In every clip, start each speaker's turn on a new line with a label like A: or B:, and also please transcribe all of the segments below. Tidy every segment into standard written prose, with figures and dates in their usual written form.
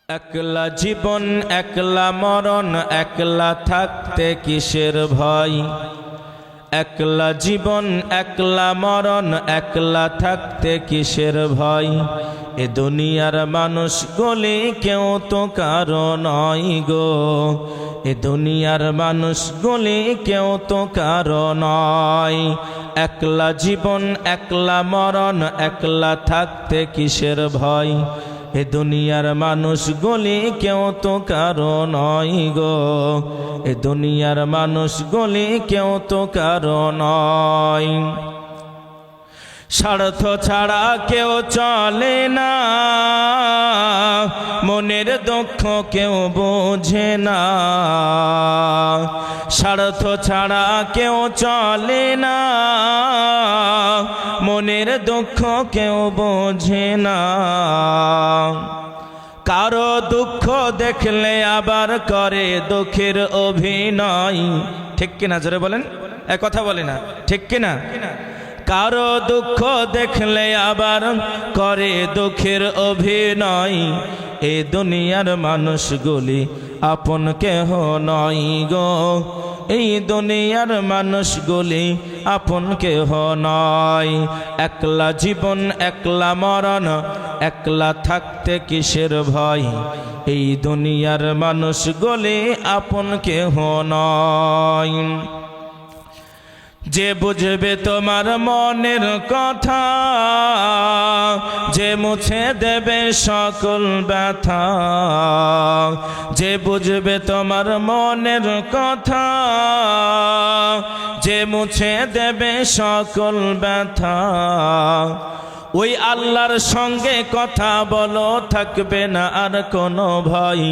A: একলা জীবন একলা মরণ, একলা থাকতে কিসের ভয়। একলা জীবন একলা মরণ, একলা থাকতে কিসের ভয়। এ দুনিয়ার মানুষ গলি কেউ তো কারো নয় গো। এ দুনিয়ার মানুষ গলি কেউ তো কারো নয়। একলা জীবন একলা মরণ, একলা থাকতে কিসের ভয়। এ দুনিয়ার মানুষ গলি কেউ তো কারো নয় গো। এ দুনিয়ার মানুষ গলি কেউ তো কারো নয়। স্বার্থ ছাড়া কেউ চলে না, মনের দুঃখ কেউ বোঝে না। স্বার্থ ছাড়া কেউ চলে না, মনের দুঃখ কেউ বোঝে না। কারো দুঃখ দেখলে আবার করে দুঃখের অভিনয়। ঠিক কিনা জোরে বলেন, এক কথা বলে না, ঠিক কিনা? কারো দুঃখ দেখলে আবার করে দুঃখের অভিনয়। এ দুনিয়ার মানুষগুলি আপন কেহ নয় গো। এই দুনিয়ার মানুষগুলি আপন কেহ নয়। একলা জীবন একলা মরণ, একলা থাকতে কিসের ভয়। এই দুনিয়ার মানুষগুলি আপন কেহ নয়। যে বুঝবে তোমার মনের কথা, যে মুছে দেবে সকল ব্যথা। যে বুঝবে তোমার মনের কথা, যে মুছে দেবে সকল ব্যথা। ওই আল্লাহর সঙ্গে কথা বলো, থাকবে না আর কোনো ভয়।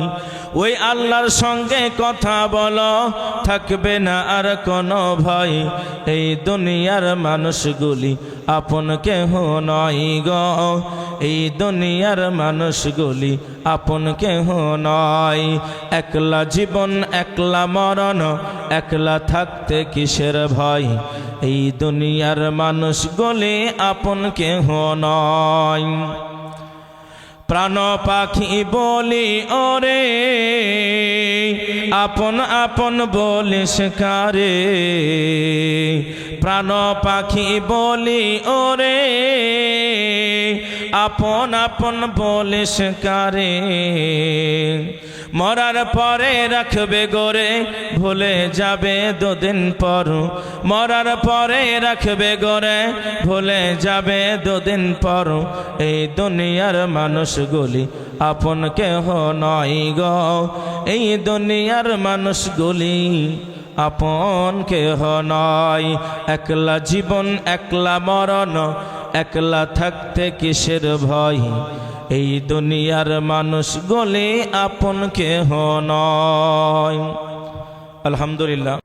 A: ওই আল্লাহর সঙ্গে কথা বলো, থাকবে না আর কোনো ভয়। এই দুনিয়ার মানুষগুলি আপন কেহ নয় গো। এই দুনিয়ার মানুষগুলি আপন কেহ নয়। একলা জীবন একলা মরণ, একলা থাকতে কিসের ভয়। এই দুনিয়ার মানুষগুলি আপন কেহ নয়। প্রাণ পাখি বলি ওরে, আপন আপন বলিস কারে। প্রাণ পাখি বলি ওরে, আপন আপন বলিস কারে। মরার পরে রাখবে গোরে, ভুলে যাবে দুদিন পর। মরার পরে রাখবে গোরে, ভুলে যাবে দুদিন পর। এই দুনিয়ার মানুষগুলি আপন কেহ নয় গো। এই দুনিয়ার মানুষগুলি আপন কেহ নয়। একলা জীবন একলা মরণ, একলা থাকতে কিসের ভয়। এই দুনিয়ার মানুষগুলি আপন কেহ নয়। আলহামদুলিল্লাহ।